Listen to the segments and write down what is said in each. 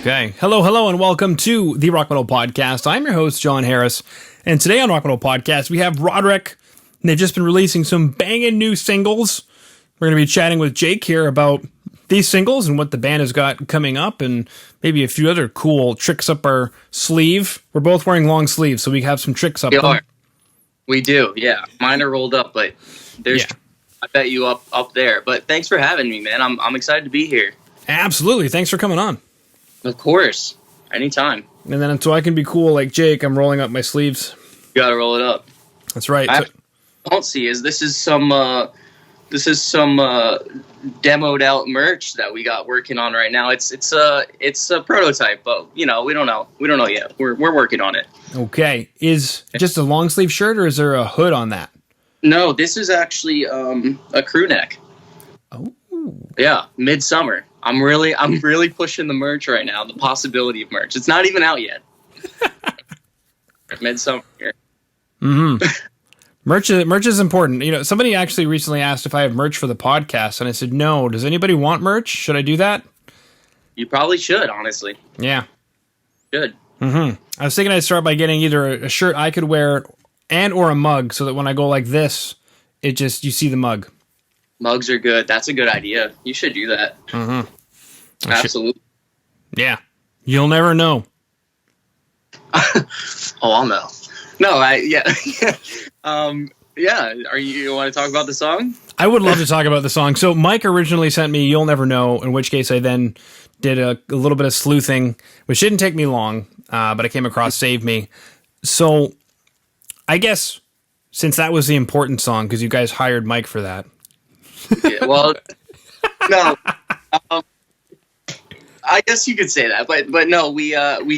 Okay. Hello, and welcome to the Rock Metal Podcast. I'm your host, John Harris, and today on Rock Metal Podcast, we have RODERIK, and they've just been releasing some banging new singles. We're going to be chatting with Jake here about these singles and what the band has got coming up, and maybe a few other cool tricks up our sleeve. We're both wearing long sleeves, so we have some tricks up them. We do, yeah. Mine are rolled up, but there's, I bet you up there. But thanks for having me, man. I'm excited to be here. Absolutely. Thanks for coming on. Of course. Anytime. And then so I can be cool like Jake, I'm rolling up my sleeves. You gotta roll it up. That's right. What I don't see is this is some demoed out merch that we got working on right now. It's a prototype, but we don't know yet. We're working on it. Okay. Is it just a long sleeve shirt, or is there a hood on that? No, this is actually a crew neck. Oh. Yeah, midsummer. I'm really pushing the merch right now. The possibility of merch. It's not even out yet. Midsummer here. Mm-hmm. Merch is important. Somebody actually recently asked if I have merch for the podcast, and I said no. Does anybody want merch? Should I do that? You probably should, honestly. Yeah. Good. Mm-hmm. I was thinking I'd start by getting either a shirt I could wear or a mug, so that when I go like this, you see the mug. Mugs are good. That's a good idea. You should do that. Mm-hmm. Absolutely. Yeah. You'll never know. I'll know. No, yeah. Yeah. You want to talk about the song? I would love to talk about the song. So Mike originally sent me You'll Never Know, in which case I then did a little bit of sleuthing, which didn't take me long, but I came across Save Me. So I guess since that was the important song, because you guys hired Mike for that. Yeah, well, no. I guess you could say that, but no, we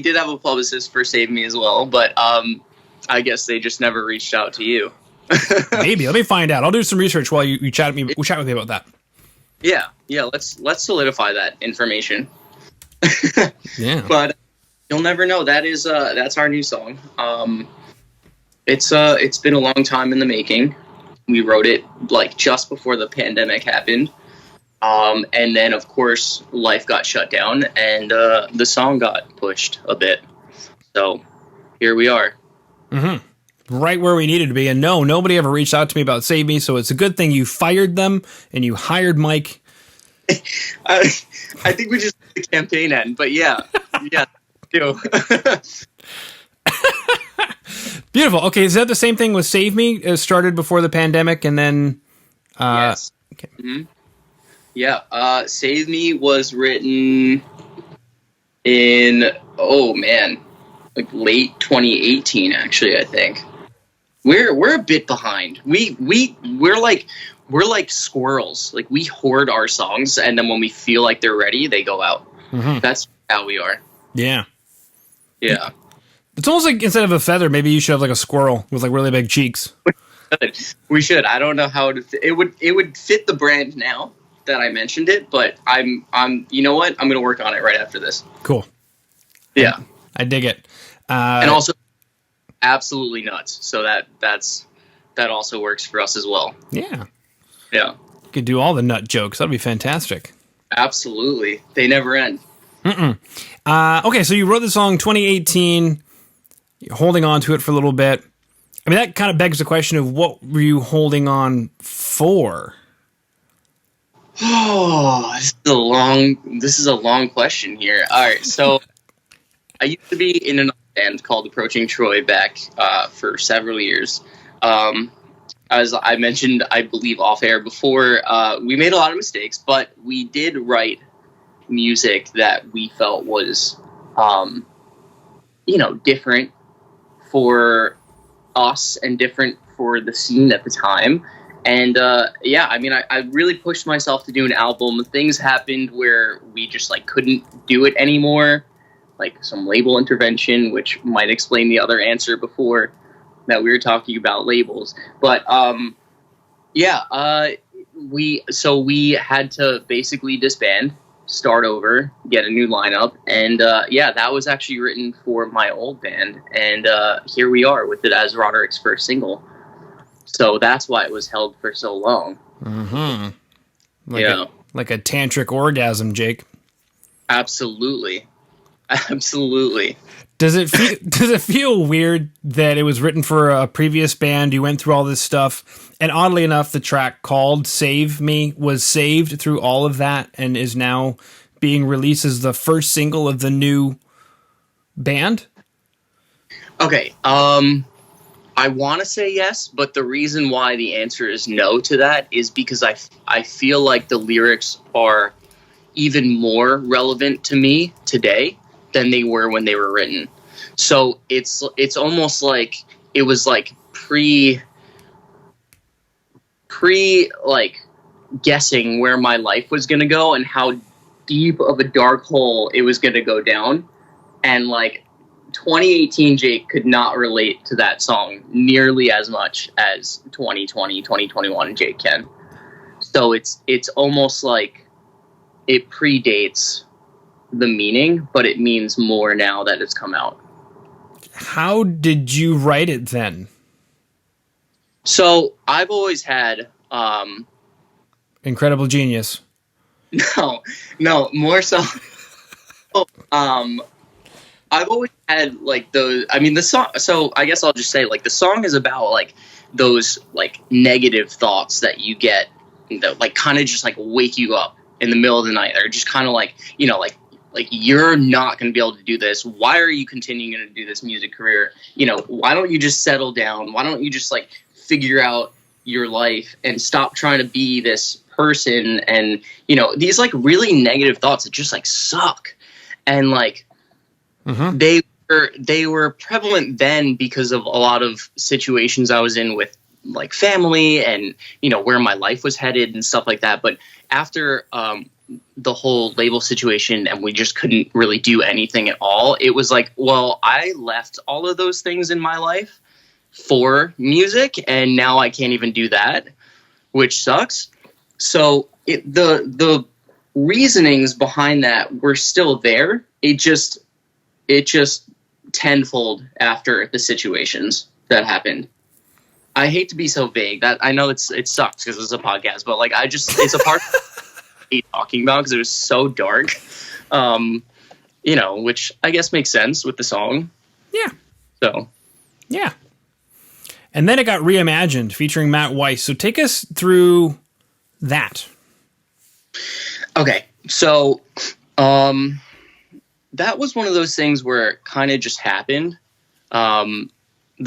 did have a publicist for Save Me as well, but I guess they just never reached out to you. Maybe. Let me find out. I'll do some research while you chat with me about that. Yeah. Let's solidify that information. Yeah. But You'll Never Know. That's our new song. It's been a long time in the making. We wrote it just before the pandemic happened. And then, of course, life got shut down and the song got pushed a bit. So here we are. Mm-hmm. Right where we needed to be. And no, nobody ever reached out to me about Save Me, so it's a good thing you fired them and you hired Mike. I think we just did the campaign end, but yeah. Do. Beautiful. Okay, is that the same thing with Save Me? It started before the pandemic and then... yes. Okay. Mm-hmm. Yeah, Save Me was written in, late 2018, actually, I think. We're a bit behind. We're like squirrels. Like, we hoard our songs, and then when we feel like they're ready, they go out. Mm-hmm. That's how we are. Yeah. Yeah. It's almost like instead of a feather, maybe you should have like a squirrel with like really big cheeks. We should. I don't know how it would fit the brand now that I mentioned it, but I'm you know what? I'm going to work on it right after this. Cool. Yeah. I dig it. And also absolutely nuts. So that also works for us as well. Yeah. Yeah. You could do all the nut jokes. That'd be fantastic. Absolutely. They never end. Okay, so you wrote the song 2018. You're holding on to it for a little bit. I mean, that kind of begs the question of what were you holding on for? Oh, this is a long question here. All right, so I used to be in another band called Approaching Troy back for several years. As I mentioned, I believe off air before, we made a lot of mistakes, but we did write music that we felt was, different for us and different for the scene at the time. And I really pushed myself to do an album. Things happened where we just couldn't do it anymore, like some label intervention, which might explain the other answer before that we were talking about labels. But we had to basically disband, start over, get a new lineup, and that was actually written for my old band, and here we are with it as RODERIK's first single. So that's why it was held for so long. Mm-hmm. Like a tantric orgasm, Jake. Absolutely. Absolutely. Does it feel weird that it was written for a previous band? You went through all this stuff, and oddly enough, the track called "Save Me" was saved through all of that, and is now being released as the first single of the new band. Okay. I want to say yes, but the reason why the answer is no to that is because I feel like the lyrics are even more relevant to me today than they were when they were written. So it's almost like it was like pre like guessing where my life was going to go and how deep of a dark hole it was going to go down. And like 2018 Jake could not relate to that song nearly as much as 2020, 2021 Jake can. So it's almost like it predates the meaning, but it means more now that it's come out. How did you write it then? So I've always had incredible genius. No, more so. I've always had like those. I mean, the song. So I guess I'll just say like the song is about like those like negative thoughts that you get that like kind of just like wake you up in the middle of the night. They're just kind of like, you know, like you're not going to be able to do this. Why are you continuing to do this music career? You know, why don't you just settle down? Why don't you just like figure out your life and stop trying to be this person? And, you know, these like really negative thoughts that just like suck. And like, they were prevalent then because of a lot of situations I was in with like family and, you know, where my life was headed and stuff like that. But after the whole label situation and we just couldn't really do anything at all, it was like, well, I left all of those things in my life for music and now I can't even do that, which sucks. So the reasonings behind that were still there. It just tenfold after the situations that happened. I hate to be so vague. That I know it sucks because it's a podcast, but like it's a part I hate talking about because it was so dark. You know, which I guess makes sense with the song. Yeah. So. Yeah. And then it got reimagined featuring Matt Weiss. So take us through that. Okay. So, that was one of those things where it kind of just happened. The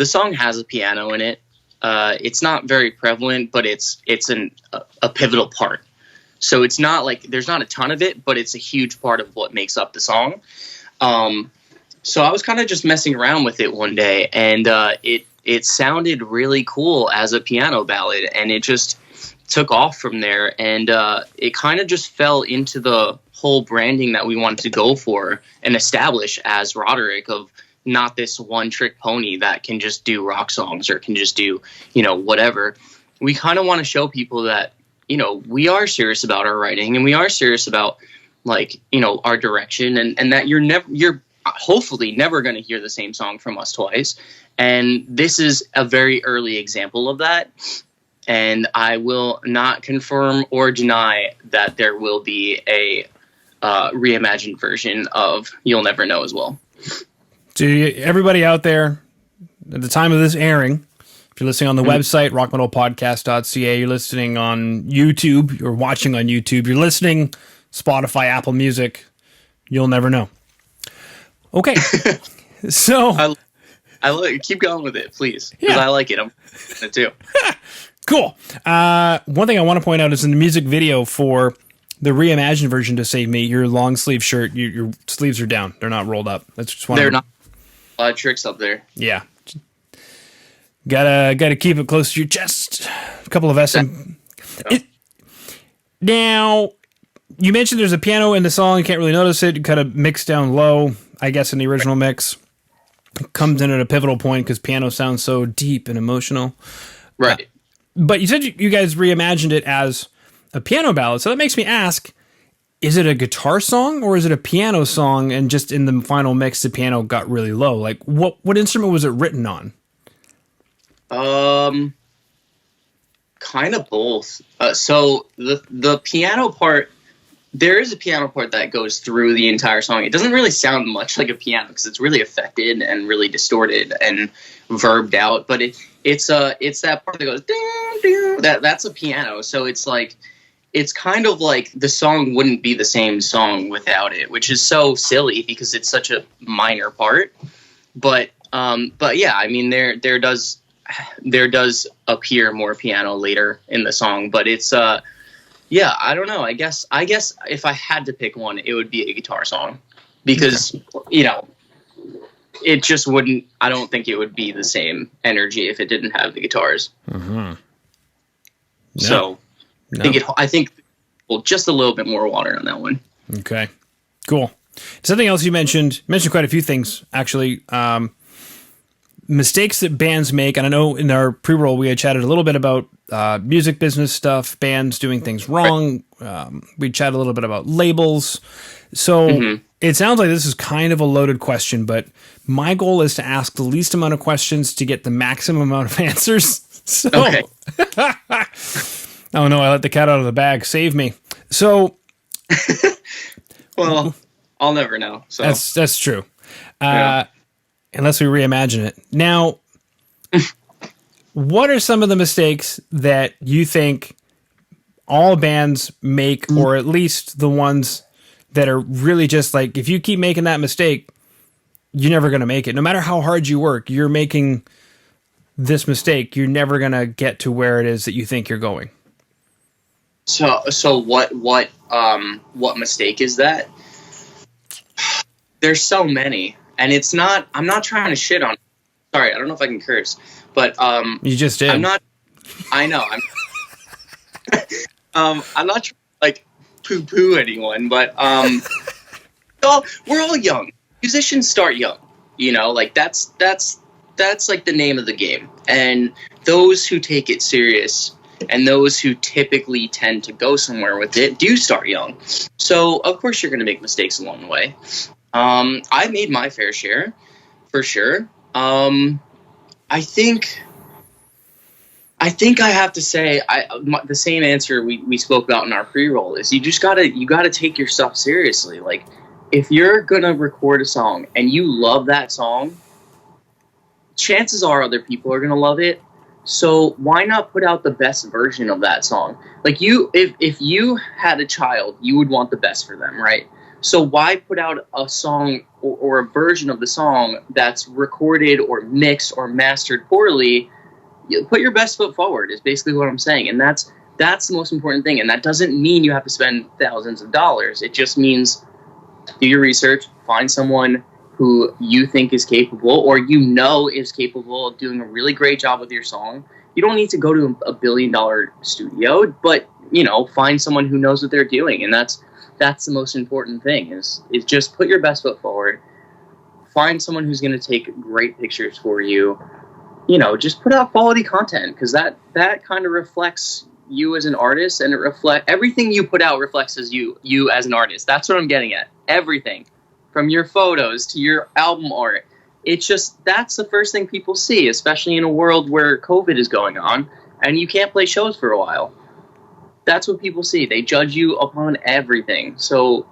song has a piano in it. It's not very prevalent, but it's a pivotal part. So it's not like there's not a ton of it, but it's a huge part of what makes up the song. So I was kind of just messing around with it one day, and it sounded really cool as a piano ballad, and it just took off from there. And it kind of just fell into the whole branding that we wanted to go for and establish as RODERIK, of not this one trick pony that can just do rock songs or can just do, you know, whatever. We kind of want to show people that, you know, we are serious about our writing and we are serious about, like, you know, our direction, and that you're hopefully never going to hear the same song from us twice. And this is a very early example of that. And I will not confirm or deny that there will be a reimagined version of You'll Never Know as well. To everybody out there, at the time of this airing, if you're listening on the website, rockmetalpodcast.ca, you're listening on YouTube, you're watching on YouTube, you're listening Spotify, Apple Music, You'll Never Know. Okay. So I keep going with it, please, because I like it. I'm it too. Cool. One thing I want to point out is in the music video for the reimagined version to Save Me, your long sleeve shirt, your sleeves are down. They're not rolled up. That's just one. They're not. A lot of tricks up there. Yeah. Gotta keep it close to your chest. A couple of SM. Now, you mentioned there's a piano in the song. You can't really notice it. You kind of mix down low, I guess, in the original mix. It comes in at a pivotal point because piano sounds so deep and emotional. Right. But you said you guys reimagined it as a piano ballad. So that makes me ask, is it a guitar song or is it a piano song? And just in the final mix, the piano got really low. Like, what instrument was it written on? Kind of both. So the piano part there is a piano part that goes through the entire song. It doesn't really sound much like a piano because it's really affected and really distorted and verbed out. But it's that part that goes ding, ding, that's a piano. So it's like it's kind of like the song wouldn't be the same song without it, which is so silly because it's such a minor part. But yeah, I mean there does appear more piano later in the song, but it's yeah, I don't know. I guess if I had to pick one, it would be a guitar song because, you know, it just wouldn't, I don't think it would be the same energy if it didn't have the guitars. Mm-hmm. No. So I think well, just a little bit more water on that one. Okay, cool. Something else you mentioned quite a few things actually. Mistakes that bands make, and I know in our pre-roll we had chatted a little bit about music business stuff, bands doing things wrong. We chatted a little bit about labels. So It sounds like this is kind of a loaded question, but my goal is to ask the least amount of questions to get the maximum amount of answers. So, okay. Oh no, I let the cat out of the bag. Save me. So, well, I'll never know. So that's true. Yeah. Unless we reimagine it. Now, what are some of the mistakes that you think all bands make, or at least the ones that are really just like, if you keep making that mistake, you're never going to make it. No matter how hard you work, you're making this mistake. You're never going to get to where it is that you think you're going. So what mistake is that? There's so many. And it's not, I'm not trying to shit on, sorry, I don't know if I can curse, but, you just did. I'm not, I know, I'm not trying to, like, poo-poo anyone, but, we're all young. Musicians start young, you know, like, that's like the name of the game. And those who take it serious and those who typically tend to go somewhere with it do start young. So, of course, you're going to make mistakes along the way. I made my fair share, for sure. I think I have to say the same answer we spoke about in our pre-roll is you gotta take your stuff seriously. Like, if you're gonna record a song and you love that song, chances are other people are gonna love it. So why not put out the best version of that song? Like, if you had a child, you would want the best for them, right? So why put out a song or a version of the song that's recorded or mixed or mastered poorly? You put your best foot forward is basically what I'm saying. And that's the most important thing. And that doesn't mean you have to spend thousands of dollars. It just means do your research, find someone who you think is capable or you know is capable of doing a really great job with your song. You don't need to go to a $1 billion studio, but, you know, find someone who knows what they're doing. And that's the most important thing is just put your best foot forward. Find someone who's going to take great pictures for you. You know, just put out quality content because that kind of reflects you as an artist, and everything you put out reflects as you as an artist. That's what I'm getting at. Everything from your photos to your album art. It's just that's the first thing people see, especially in a world where COVID is going on and you can't play shows for a while. That's what people see. They judge you upon everything. So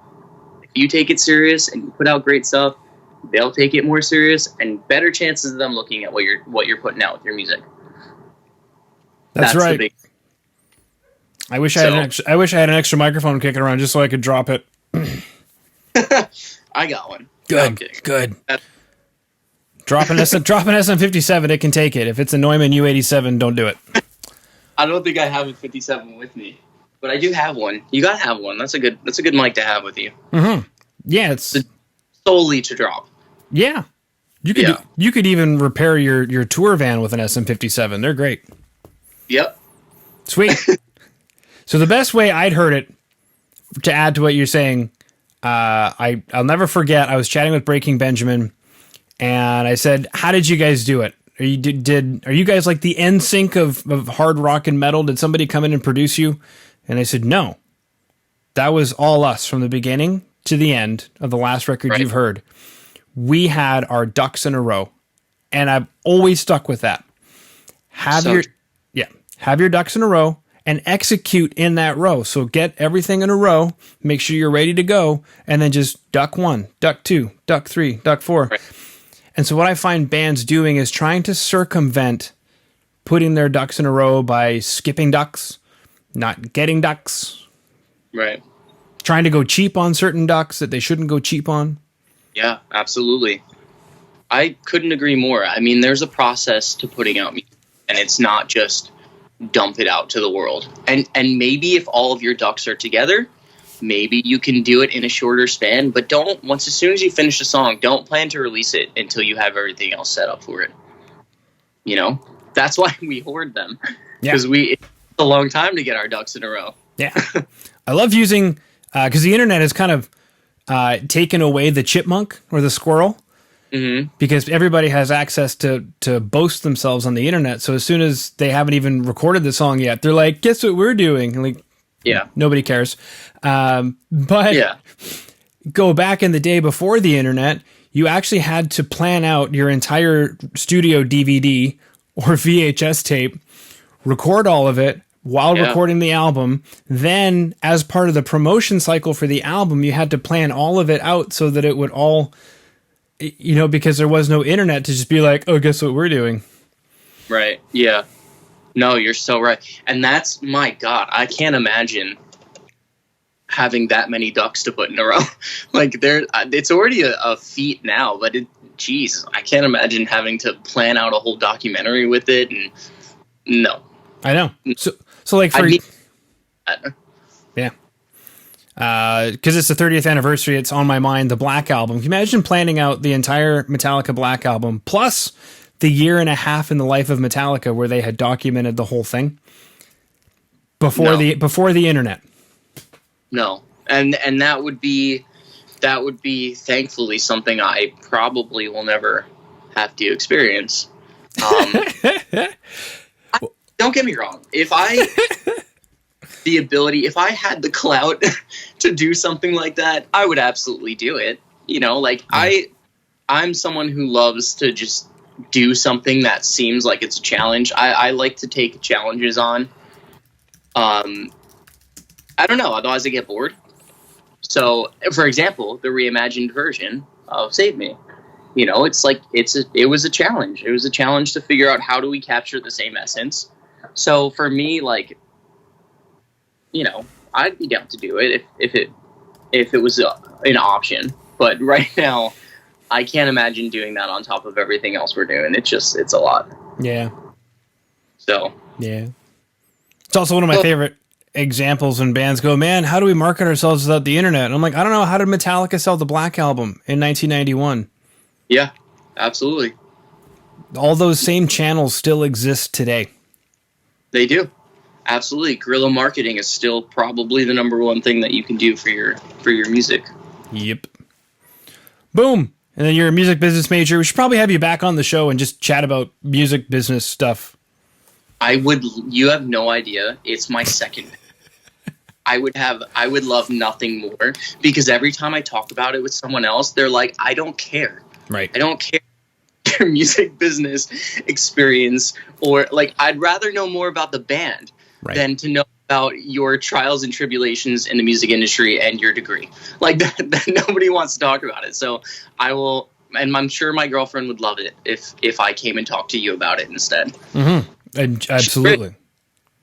if you take it serious and you put out great stuff, they'll take it more serious and better chances of them looking at what you're putting out with your music. That's right. I wish I had an extra microphone kicking around just so I could drop it. I got one. Good. Drop an SM57, it can take it. If it's a Neumann U87, don't do it. I don't think I have a 57 with me, but I do have one. You gotta have one. That's a good mic to have with you. Mm-hmm. Yeah, it's solely to drop. Yeah, you could even repair your tour van with an SM57. They're great. Yep. Sweet. So the best way I'd heard it, to add to what you're saying, I'll never forget. I was chatting with Breaking Benjamin, and I said, "How did you guys do it? Are you guys like the NSYNC of hard rock and metal? Did somebody come in and produce you?" And I said, "No, that was all us from the beginning to the end of the last record you've heard. We had our ducks in a row, and I've always stuck with that. Have your ducks in a row, and execute in that row. So get everything in a row, make sure you're ready to go, and then just duck 1, duck 2, duck 3, duck 4. Right. And so what I find bands doing is trying to circumvent putting their ducks in a row by skipping ducks, not getting ducks. Right. Trying to go cheap on certain ducks that they shouldn't go cheap on. Yeah, absolutely. I couldn't agree more. I mean, there's a process to putting out music, and it's not just dump it out to the world. And maybe if all of your ducks are together, maybe you can do it in a shorter span, but as soon as you finish a song, don't plan to release it until you have everything else set up for it. You know? That's why we hoard them. Because it's a long time to get our ducks in a row. Yeah. I love using, because the internet has kind of taken away the chipmunk or the squirrel. Mm-hmm. Because everybody has access to boast themselves on the internet. So as soon as they haven't even recorded the song yet, they're like, guess what we're doing? And like, yeah, nobody cares. But go back in the day before the internet, you actually had to plan out your entire studio DVD or VHS tape, record all of it while recording the album. Then as part of the promotion cycle for the album, you had to plan all of it out so that it would all, you know, because there was no internet to just be like, oh, guess what we're doing? Right. Yeah. No, you're so right. And that's, my God, I can't imagine having that many ducks to put in a row. Like, it's already a feat now, but geez, I can't imagine having to plan out a whole documentary with it. And no. I know. So like, yeah. Because it's the 30th anniversary, it's on my mind, the Black Album. Can you imagine planning out the entire Metallica Black Album, plus the year and a half in the life of Metallica where they had documented the whole thing before the internet? No. And that would be thankfully something I probably will never have to experience. Don't get me wrong. If I had the clout to do something like that, I would absolutely do it. You know, like I'm someone who loves to just do something that seems like it's a challenge. I like to take challenges on. I don't know, otherwise I get bored. So, for example, the reimagined version of Save Me. You know, it's like it was a challenge. It was a challenge to figure out how do we capture the same essence. So for me, like, you know, I'd be down to do it if it was an option. But right now, I can't imagine doing that on top of everything else we're doing. It's a lot. Yeah. So. Yeah. It's also one of my favorite examples when bands go, man, how do we market ourselves without the internet? And I'm like, I don't know. How did Metallica sell the Black Album in 1991? Yeah, absolutely. All those same channels still exist today. They do. Absolutely. Guerrilla marketing is still probably the number one thing that you can do for your music. Yep. Boom. And then you're a music business major. We should probably have you back on the show and just chat about music business stuff. You have no idea. It's my second. I would love nothing more, because every time I talk about it with someone else, they're like, I don't care. Right. I don't care your music business experience, or like, I'd rather know more about the band than to know about your trials and tribulations in the music industry and your degree. Like that nobody wants to talk about it. So I will, and I'm sure my girlfriend would love it if I came and talked to you about it instead. Mm-hmm. Absolutely.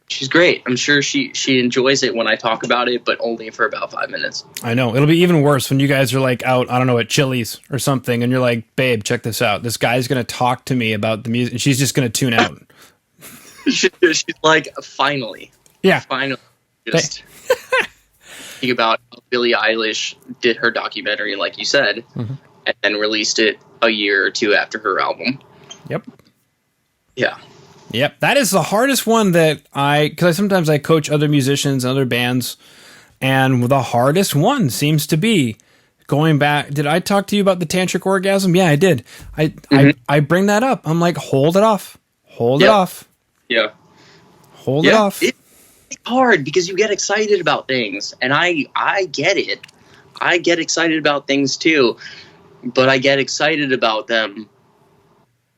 She's great. I'm sure she enjoys it when I talk about it, but only for about 5 minutes. I know. It'll be even worse when you guys are like out, I don't know, at Chili's or something, and you're like, babe, check this out. This guy's going to talk to me about the music, and she's just going to tune out. She's like, finally. Yeah. Finally. Just think about Billie Eilish did her documentary, like you said, and then released it a year or two after her album. Yep. Yeah. Yep, that is the hardest one because sometimes I coach other musicians and other bands, and the hardest one seems to be going back. Did I talk to you about the tantric orgasm? Yeah, I did. I bring that up. I'm like, hold it off. Hold it off. Yeah. Hold it off. It's hard because you get excited about things, and I get it. I get excited about things too, but I get excited about them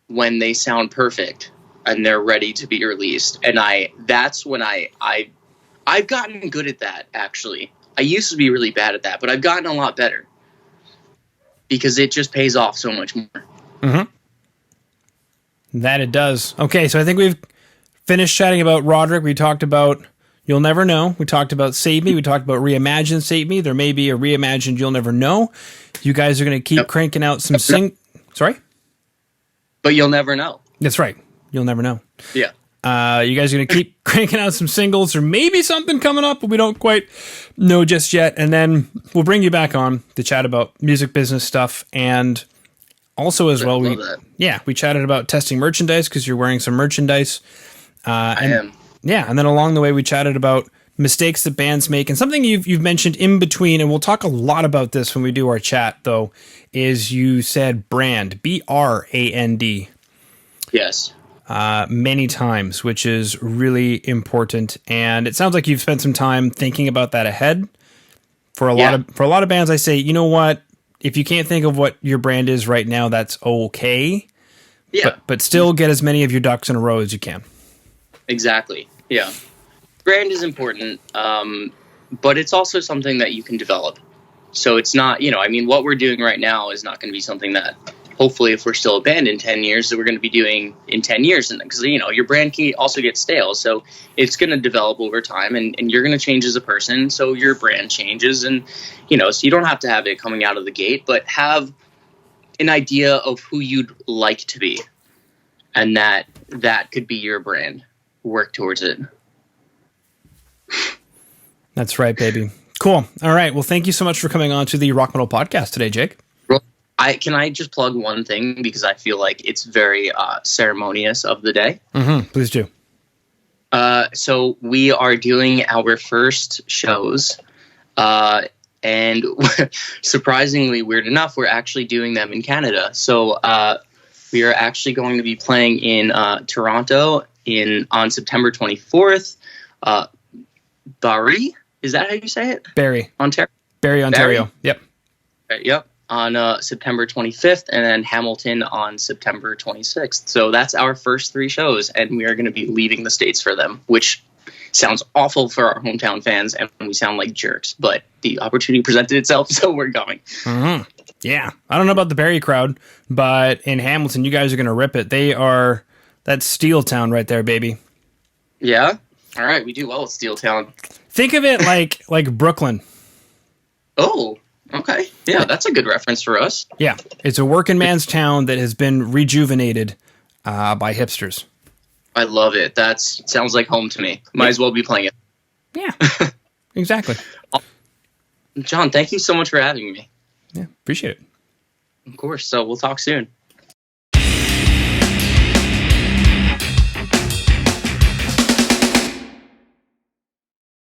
when they sound perfect. and they're ready to be released. And that's when I've gotten good at that, actually. I used to be really bad at that, but I've gotten a lot better because it just pays off so much more. That it does. Okay, so I think we've finished chatting about Roderick. We talked about You'll Never Know. We talked about Save Me. We talked about Reimagine Save Me. There may be a reimagined You'll Never Know. You guys are going to keep cranking out some Sorry? But you'll never know. That's right. You'll never know. Yeah. You guys are going to keep cranking out some singles, or maybe something coming up, but we don't quite know just yet. And then we'll bring you back on to chat about music business stuff. And also as well, we chatted about testing merchandise because you're wearing some merchandise. I am. Yeah, and then along the way, we chatted about mistakes that bands make. And something you've mentioned in between, and we'll talk a lot about this when we do our chat, though, is you said brand, B-R-A-N-D. Yes. Many times, which is really important. And it sounds like you've spent some time thinking about that ahead. For a lot of bands, I say, you know what? If you can't think of what your brand is right now, that's okay. Yeah. But still get as many of your ducks in a row as you can. Exactly. Yeah. Brand is important, but it's also something that you can develop. So it's not, what we're doing right now is not going to be something that hopefully if we're still a band in 10 years that we're going to be doing in 10 years. And because, your brand can also get stale. So it's going to develop over time and you're going to change as a person. So your brand changes and, so you don't have to have it coming out of the gate, but have an idea of who you'd like to be. And that could be your brand. Work towards it. That's right, baby. Cool. All right. Well, thank you so much for coming on to the Rock Metal Podcast today, Jake. Can I just plug one thing because I feel like it's very ceremonious of the day? Please do. So we are doing our first shows, and surprisingly, weird enough, we're actually doing them in Canada. So we are actually going to be playing in Toronto on September 24th. Barrie, is that how you say it? Barrie, Ontario. Barrie, Ontario. Yep. Yep. On September 25th, and then Hamilton on September 26th. So that's our first 3 shows, and we are going to be leaving the States for them, which sounds awful for our hometown fans, and we sound like jerks, but the opportunity presented itself, so we're going. Yeah. I don't know about the Barrie crowd, but in Hamilton, you guys are going to rip it. That's Steel Town right there, baby. Yeah? All right, we do well with Steel Town. Think of it like Brooklyn. Oh, okay. Yeah, that's a good reference for us. Yeah, it's a working man's town that has been rejuvenated by hipsters. I love it. That sounds like home to me. Might as well be playing it. Yeah, exactly. John, thank you so much for having me. Yeah, appreciate it. Of course. So we'll talk soon.